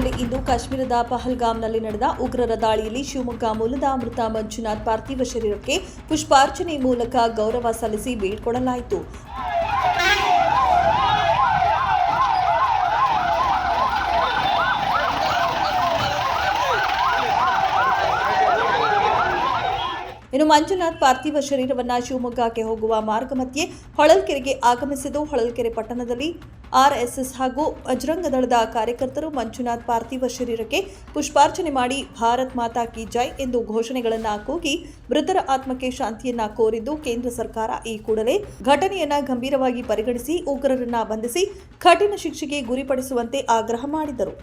ಶಿವಮೊಗ್ಗದಲ್ಲಿ ಇಂದು ಕಾಶ್ಮೀರದ ಪಹಲ್ಗಾಮ್ನಲ್ಲಿ ನಡೆದ ಉಗ್ರರ ದಾಳಿಯಲ್ಲಿ ಶಿವಮೊಗ್ಗ ಮೂಲದ ಮೃತ ಮಂಜುನಾಥ್ ಪಾರ್ಥಿವ ಶರೀರಕ್ಕೆ ಪುಷ್ಪಾರ್ಚನೆ ಮೂಲಕ ಗೌರವ ಸಲ್ಲಿಸಿ ಬೀಳ್ಕೊಡಲಾಯಿತು. ಇನ್ನು ಮಂಜುನಾಥ್ ಪಾರ್ಥಿವ ಶರೀರವನ್ನು ಶಿವಮೊಗ್ಗಕ್ಕೆ ಹೋಗುವ ಮಾರ್ಗ ಮಧ್ಯೆ ಹೊಳಲ್ಕೆರೆಗೆ ಆಗಮಿಸಿದ್ದು, ಹೊಳಲ್ಕೆರೆ ಪಟ್ಟಣದಲ್ಲಿ ಆರ್ಎಸ್ಎಸ್ ಹಾಗೂ ಬಜರಂಗ ದಳದ ಕಾರ್ಯಕರ್ತರು ಮಂಜುನಾಥ್ ಪಾರ್ಥಿವ ಶರೀರಕ್ಕೆ ಪುಷ್ಪಾರ್ಚನೆ ಮಾಡಿ ಭಾರತ್ ಮಾತಾ ಕಿ ಜೈ ಎಂದು ಘೋಷಣೆಗಳನ್ನು ಕೂಗಿ ಮೃತರ ಆತ್ಮಕ್ಕೆ ಶಾಂತಿಯನ್ನ ಕೋರಿದ್ದು, ಕೇಂದ್ರ ಸರ್ಕಾರ ಈ ಕೂಡಲೇ ಘಟನೆಯನ್ನ ಗಂಭೀರವಾಗಿ ಪರಿಗಣಿಸಿ ಉಗ್ರರನ್ನ ಬಂಧಿಸಿ ಕಠಿಣ ಶಿಕ್ಷೆಗೆ ಗುರಿಪಡಿಸುವಂತೆ ಆಗ್ರಹ ಮಾಡಿದರು.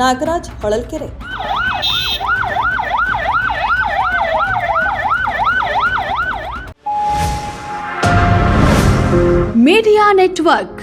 ನಾಗರಾಜ್, ಹೊಳಲ್ಕೆರೆ. Media network.